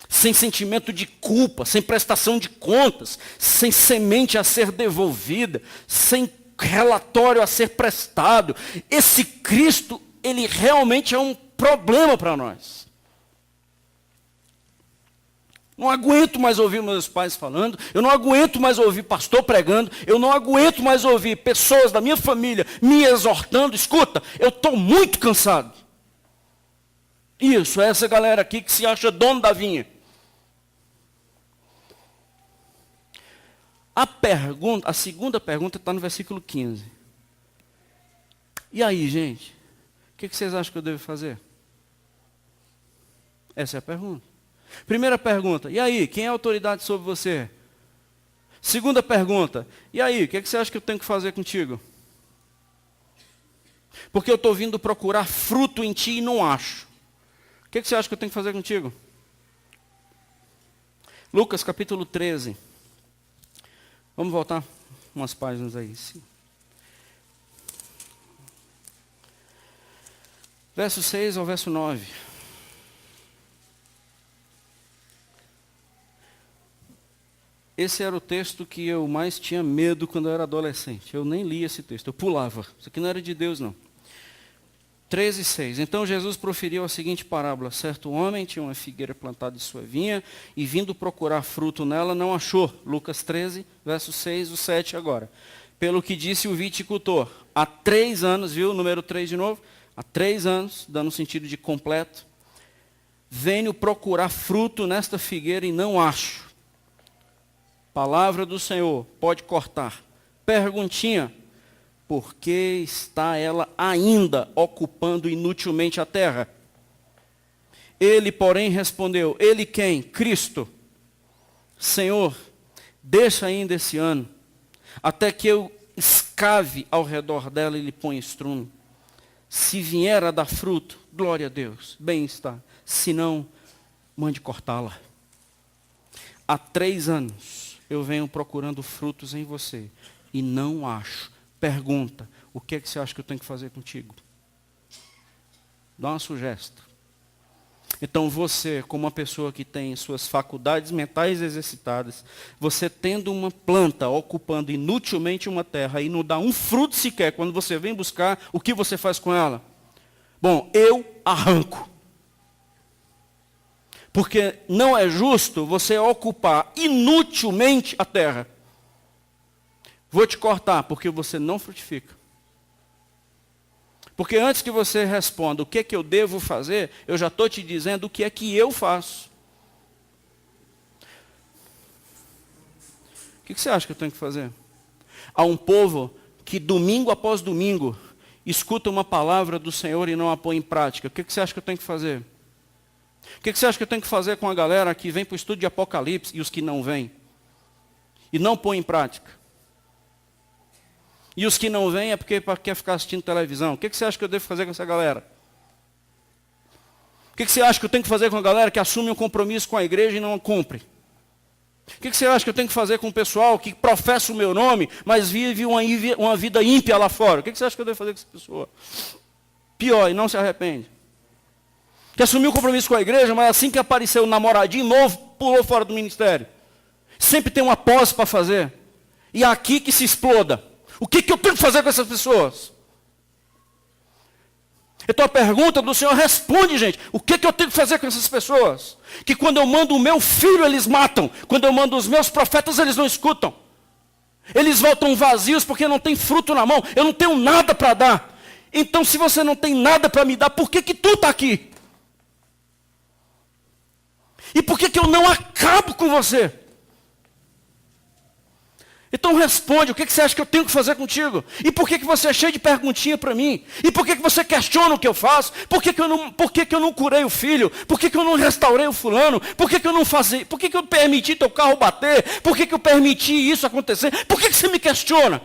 Sem sentimento de culpa, sem prestação de contas, sem semente a ser devolvida, sem relatório a ser prestado. Esse Cristo, ele realmente é um problema para nós. Não aguento mais ouvir meus pais falando, eu não aguento mais ouvir pastor pregando, eu não aguento mais ouvir pessoas da minha família me exortando. Escuta, eu estou muito cansado. Isso, é essa galera aqui que se acha dono da vinha. A segunda pergunta está no versículo 15. E aí, gente? O que vocês acham que eu devo fazer? Essa é a pergunta. Primeira pergunta, e aí, quem é a autoridade sobre você? Segunda pergunta, e aí, o que você acha que eu tenho que fazer contigo? Porque eu estou vindo procurar fruto em ti e não acho. O que você acha que eu tenho que fazer contigo? Lucas capítulo 13. Vamos voltar umas páginas aí. Sim. Verso 6 ao verso 9. Esse era o texto que eu mais tinha medo quando eu era adolescente. Eu nem lia esse texto, eu pulava. Isso aqui não era de Deus, não. 13:6. Então Jesus proferiu a seguinte parábola. Certo homem tinha uma figueira plantada em sua vinha e vindo procurar fruto nela, não achou. Lucas 13, verso 6, o 7 agora. Pelo que disse o viticultor, há 3 anos, viu o número 3 de novo? Há 3 anos, dando sentido de completo. Venho procurar fruto nesta figueira e não acho. Palavra do Senhor, pode cortar. Perguntinha. Por que está ela ainda ocupando inutilmente a terra? Ele, porém, respondeu, ele quem? Cristo. Senhor, deixa ainda esse ano, até que eu escave ao redor dela e lhe ponha estrume. Se vier a dar fruto, glória a Deus, bem está. Se não, mande cortá-la. Há 3 anos eu venho procurando frutos em você e não acho. Pergunta, o que é que você acha que eu tenho que fazer contigo? Dá uma sugestão. Então você, como uma pessoa que tem suas faculdades mentais exercitadas, você tendo uma planta ocupando inutilmente uma terra e não dá um fruto sequer, quando você vem buscar, o que você faz com ela? Bom, eu arranco. Porque não é justo você ocupar inutilmente a terra. Vou te cortar, porque você não frutifica. Porque antes que você responda o que é que eu devo fazer, eu já estou te dizendo o que é que eu faço. O que você acha que eu tenho que fazer? Há um povo que domingo após domingo escuta uma palavra do Senhor e não a põe em prática. O que você acha que eu tenho que fazer? O que você acha que eu tenho que fazer com a galera que vem para o estudo de Apocalipse e os que não vêm? E não põe em prática? E os que não vêm é porque quer ficar assistindo televisão. O que você acha que eu devo fazer com essa galera? O que você acha que eu tenho que fazer com a galera que assume um compromisso com a igreja e não cumpre? O que você acha que eu tenho que fazer com o pessoal que professa o meu nome, mas vive uma vida ímpia lá fora? O que você acha que eu devo fazer com essa pessoa? Pior, e não se arrepende. Que assumiu um compromisso com a igreja, mas assim que apareceu um namoradinho novo, pulou fora do ministério. Sempre tem uma pós para fazer. E é aqui que se exploda. O que eu tenho que fazer com essas pessoas? Então a pergunta do Senhor responde, gente. O que eu tenho que fazer com essas pessoas? Que quando eu mando o meu filho, eles matam. Quando eu mando os meus profetas, eles não escutam. Eles voltam vazios porque não tem fruto na mão. Eu não tenho nada para dar. Então se você não tem nada para me dar, por que tu está aqui? E por que eu não acabo com você? Então responde, o que você acha que eu tenho que fazer contigo? E por que você é cheio de perguntinha para mim? E por que você questiona o que eu faço? Por que eu não curei o filho? Por que eu não restaurei o fulano? Por que eu não fazia? Por que eu permiti teu carro bater? Por que eu permiti isso acontecer? Por que você me questiona?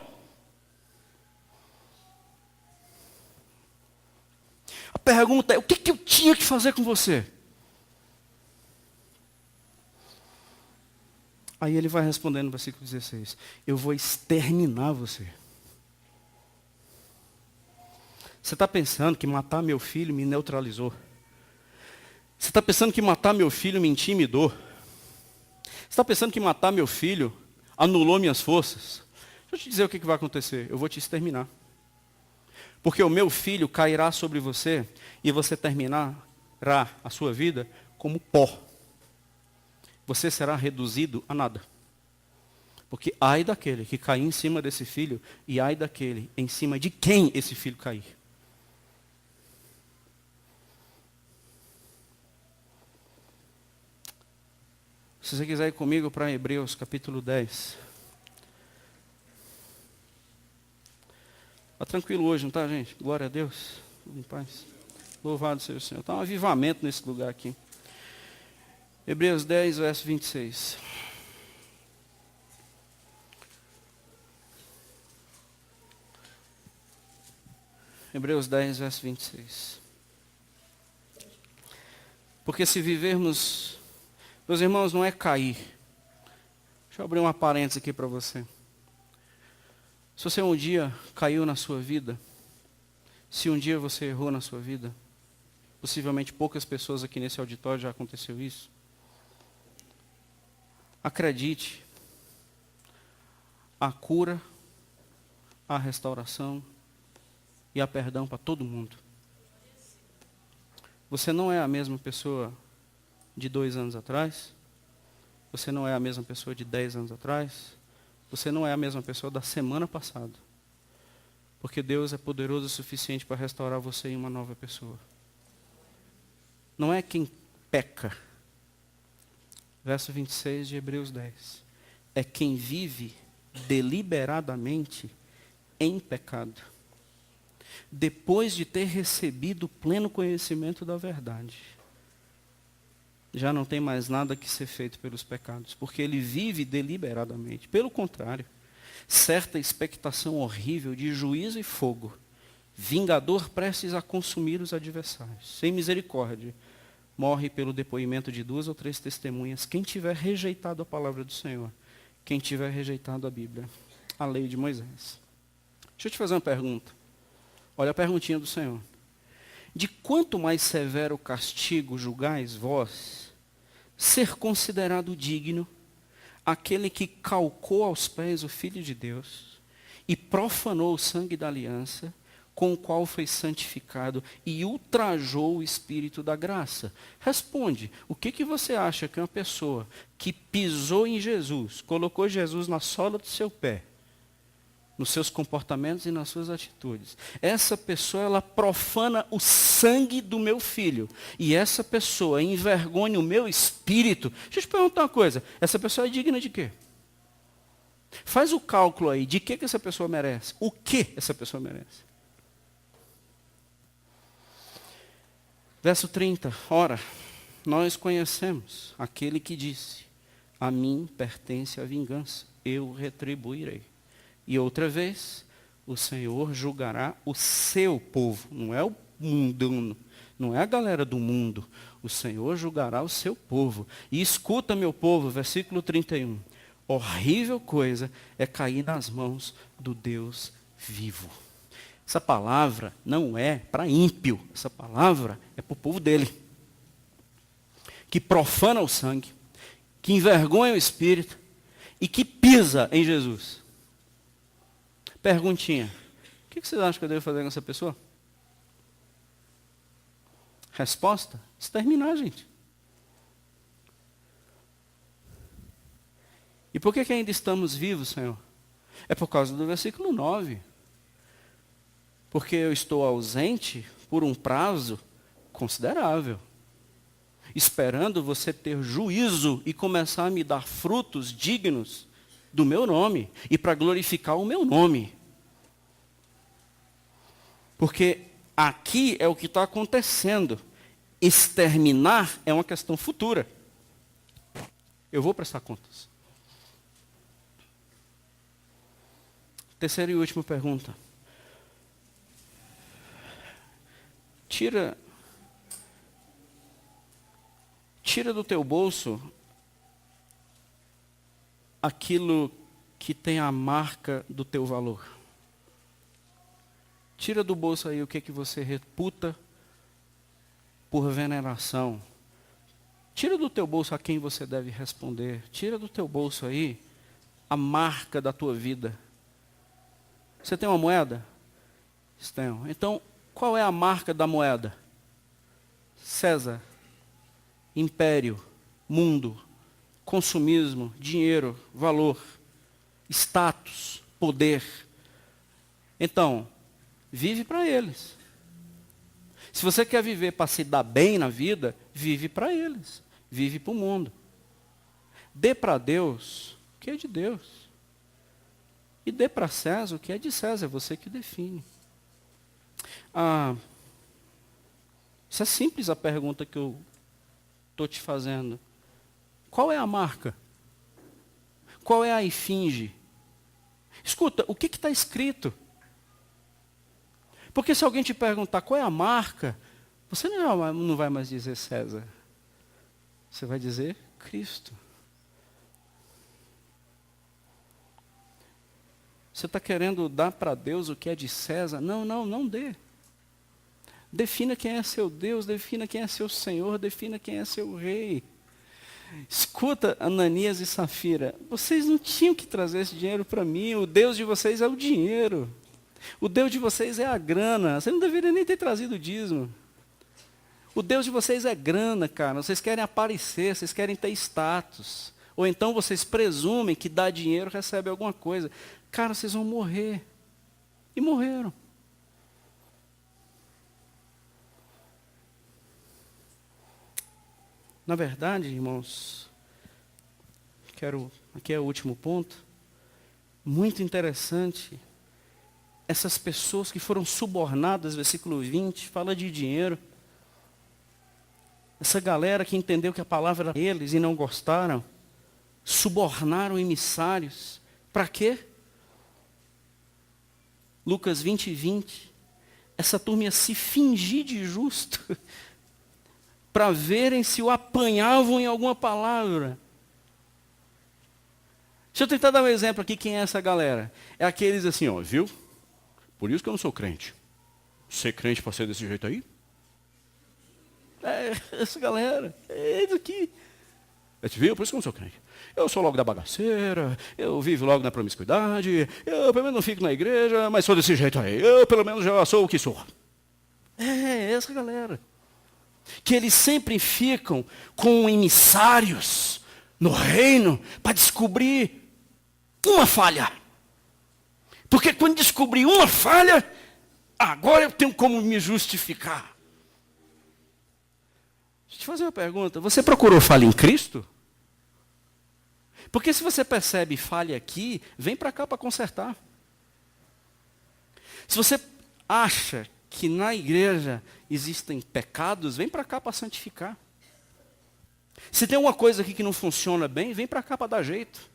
A pergunta é, o que eu tinha que fazer com você? Aí ele vai respondendo no versículo 16. Eu vou exterminar você. Você está pensando que matar meu filho me neutralizou? Você está pensando que matar meu filho me intimidou? Você está pensando que matar meu filho anulou minhas forças? Deixa eu te dizer o que vai acontecer. Eu vou te exterminar. Porque o meu filho cairá sobre você e você terminará a sua vida como pó. Você será reduzido a nada. Porque ai daquele que cair em cima desse filho, e ai daquele em cima de quem esse filho cair. Se você quiser ir comigo para Hebreus capítulo 10. Está tranquilo hoje, não está, gente? Glória a Deus. Tudo em paz. Louvado seja o Senhor. Está um avivamento nesse lugar aqui. Hebreus 10, verso 26. Hebreus 10, verso 26. Porque se vivermos, meus irmãos, não é cair. Deixa eu abrir uma parênteses aqui para você. Se você um dia caiu na sua vida, se um dia você errou na sua vida, possivelmente poucas pessoas aqui nesse auditório já aconteceu isso. Acredite, há cura, há restauração e há perdão para todo mundo. Você não é a mesma pessoa de 2 anos atrás. Você não é a mesma pessoa de 10 anos atrás. Você não é a mesma pessoa da semana passada. Porque Deus é poderoso o suficiente para restaurar você em uma nova pessoa. Não é quem peca. Verso 26 de Hebreus 10. É quem vive deliberadamente em pecado, depois de ter recebido o pleno conhecimento da verdade. Já não tem mais nada que ser feito pelos pecados, porque ele vive deliberadamente. Pelo contrário, certa expectação horrível de juízo e fogo, vingador prestes a consumir os adversários, sem misericórdia, morre pelo depoimento de 2 ou 3 testemunhas, quem tiver rejeitado a palavra do Senhor, quem tiver rejeitado a Bíblia, a lei de Moisés. Deixa eu te fazer uma pergunta. Olha a perguntinha do Senhor. De quanto mais severo castigo julgais vós, ser considerado digno aquele que calcou aos pés o Filho de Deus e profanou o sangue da aliança, com o qual foi santificado e ultrajou o Espírito da graça? Responde, o que você acha que uma pessoa que pisou em Jesus, colocou Jesus na sola do seu pé, nos seus comportamentos e nas suas atitudes, essa pessoa, ela profana o sangue do meu filho, e essa pessoa envergonha o meu espírito? Deixa eu te perguntar uma coisa, essa pessoa é digna de quê? Faz o cálculo aí, de que essa pessoa merece? O que essa pessoa merece? Verso 30, ora, nós conhecemos aquele que disse, a mim pertence a vingança, eu retribuirei. E outra vez, o Senhor julgará o seu povo, não é o mundano, não é a galera do mundo, o Senhor julgará o seu povo. E escuta, meu povo, versículo 31, horrível coisa é cair nas mãos do Deus vivo. Essa palavra não é para ímpio, essa palavra é para o povo dele, que profana o sangue, que envergonha o Espírito e que pisa em Jesus. Perguntinha, o que vocês acham que eu devo fazer com essa pessoa? Resposta, exterminar, gente. E por que ainda estamos vivos, Senhor? É por causa do versículo 9. Porque eu estou ausente por um prazo considerável, esperando você ter juízo e começar a me dar frutos dignos do meu nome e para glorificar o meu nome. Porque aqui é o que está acontecendo. Exterminar é uma questão futura. Eu vou prestar contas. Terceira e última pergunta. Tira do teu bolso aquilo que tem a marca do teu valor. Tira do bolso aí o que você reputa por veneração. Tira do teu bolso a quem você deve responder. Tira do teu bolso aí a marca da tua vida. Você tem uma moeda? Tenho. Então, qual é a marca da moeda? César, império, mundo, consumismo, dinheiro, valor, status, poder. Então, vive para eles. Se você quer viver para se dar bem na vida, vive para eles. Vive para o mundo. Dê para Deus o que é de Deus. E dê para César o que é de César, é você que define. Isso é simples a pergunta que eu estou te fazendo. Qual é a marca? Qual é a esfinge? Escuta, o que está escrito? Porque se alguém te perguntar qual é a marca, você não vai mais dizer César. Você vai dizer Cristo. Você está querendo dar para Deus o que é de César? Não dê. Defina quem é seu Deus, defina quem é seu Senhor, defina quem é seu Rei. Escuta, Ananias e Safira, vocês não tinham que trazer esse dinheiro para mim, o Deus de vocês é o dinheiro. O Deus de vocês é a grana, você não deveria nem ter trazido o dízimo. O Deus de vocês é grana, cara, vocês querem aparecer, vocês querem ter status. Ou então vocês presumem que dá dinheiro, recebe alguma coisa. Cara, vocês vão morrer. E morreram. Na verdade, irmãos, aqui é o último ponto, muito interessante, essas pessoas que foram subornadas, versículo 20, fala de dinheiro. Essa galera que entendeu que a palavra era eles e não gostaram, subornaram emissários. Para quê? Lucas 20:20. Essa turma ia se fingir de justo para verem se o apanhavam em alguma palavra. Deixa eu tentar dar um exemplo aqui, quem é essa galera? É aqueles assim, ó, viu? Por isso que eu não sou crente. Ser crente para ser desse jeito aí? É, essa galera, é isso aqui. Viu? Por isso que eu não sou crente. Eu sou logo da bagaceira, eu vivo logo na promiscuidade, eu pelo menos não fico na igreja, mas sou desse jeito aí. Eu pelo menos já sou o que sou. É, essa galera. Que eles sempre ficam com emissários no reino para descobrir uma falha. Porque quando descobrir uma falha, agora eu tenho como me justificar. Deixa eu te fazer uma pergunta. Você procurou falha em Cristo? Porque se você percebe falha aqui, vem para cá para consertar. Se você acha que na igreja existem pecados, vem para cá para santificar. Se tem uma coisa aqui que não funciona bem, vem para cá para dar jeito.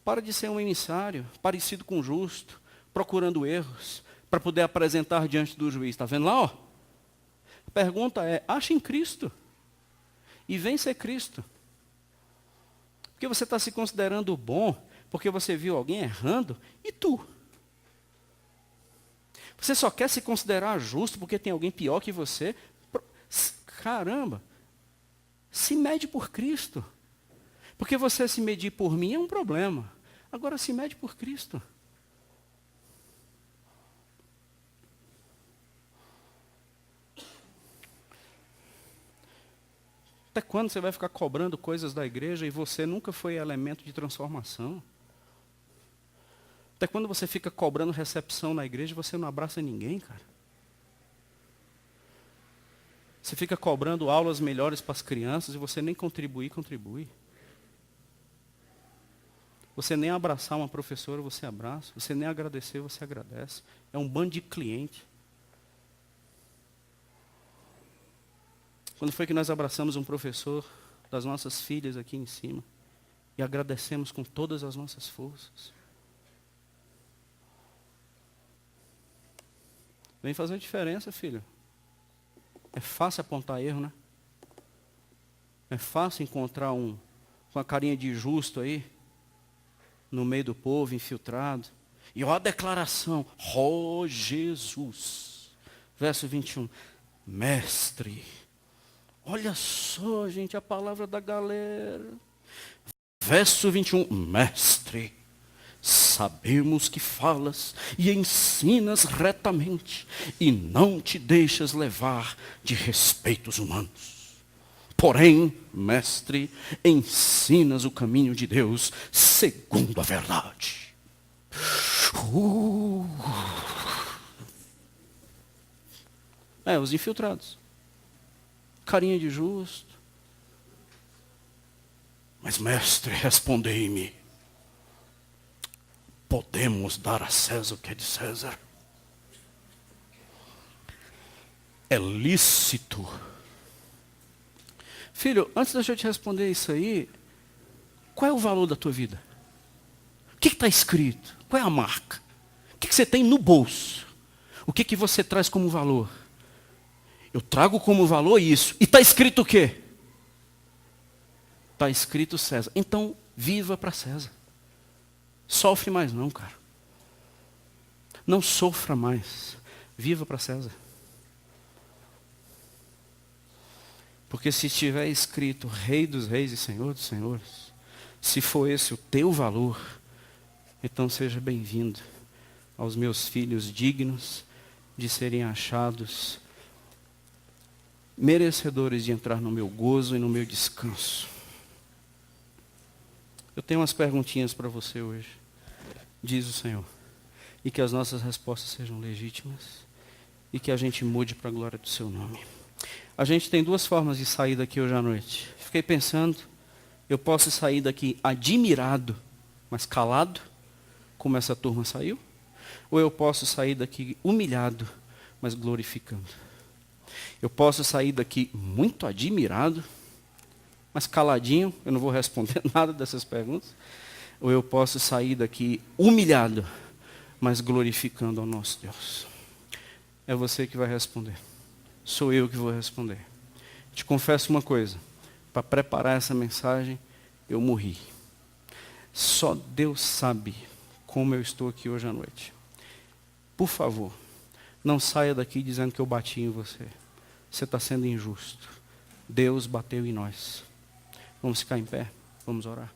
Para de ser um emissário, parecido com o justo, procurando erros, para poder apresentar diante do juiz. Está vendo lá? Ó? A pergunta é, acha em Cristo. E vem ser Cristo. Porque você está se considerando bom, porque você viu alguém errando, e tu? Você só quer se considerar justo porque tem alguém pior que você? Caramba, se mede por Cristo. Porque você se medir por mim é um problema. Agora se mede por Cristo. Até quando você vai ficar cobrando coisas da igreja e você nunca foi elemento de transformação? Até quando você fica cobrando recepção na igreja e você não abraça ninguém, cara? Você fica cobrando aulas melhores para as crianças e você nem contribui. Você nem abraçar uma professora, você abraça. Você nem agradecer, você agradece. É um bando de cliente. Quando foi que nós abraçamos um professor das nossas filhas aqui em cima e agradecemos com todas as nossas forças? Vem fazer diferença, filho. É fácil apontar erro, né? É fácil encontrar um com a carinha de justo aí, no meio do povo, infiltrado. E olha a declaração, ó Jesus. Verso 21, mestre. Olha só, gente, a palavra da galera. Verso 21, mestre, sabemos que falas e ensinas retamente, e não te deixas levar de respeitos humanos. Porém, mestre, ensinas o caminho de Deus segundo a verdade. Os infiltrados. Carinha de justo. Mas, mestre, respondei-me. Podemos dar a César o que é de César? É lícito. Filho, antes de eu te responder isso aí, qual é o valor da tua vida? O que está escrito? Qual é a marca? O que você tem no bolso? O que você traz como valor? Eu trago como valor isso. E está escrito o quê? Está escrito César. Então, viva para César. Sofre mais não, cara. Não sofra mais. Viva para César. Porque se estiver escrito Rei dos Reis e Senhor dos Senhores, se for esse o teu valor, então seja bem-vindo aos meus filhos dignos de serem achados merecedores de entrar no meu gozo e no meu descanso. Eu tenho umas perguntinhas para você hoje, diz o Senhor, e que as nossas respostas sejam legítimas e que a gente mude para a glória do seu nome. A gente tem duas formas de sair daqui hoje à noite. Fiquei pensando, eu posso sair daqui admirado, mas calado, como essa turma saiu, ou eu posso sair daqui humilhado, mas glorificando. Eu posso sair daqui muito admirado, mas caladinho, eu não vou responder nada dessas perguntas. Ou eu posso sair daqui humilhado, mas glorificando ao nosso Deus. É você que vai responder. Sou eu que vou responder. Te confesso uma coisa. Para preparar essa mensagem, eu morri. Só Deus sabe como eu estou aqui hoje à noite. Por favor, não saia daqui dizendo que eu bati em você. Você está sendo injusto. Deus bateu em nós. Vamos ficar em pé, vamos orar.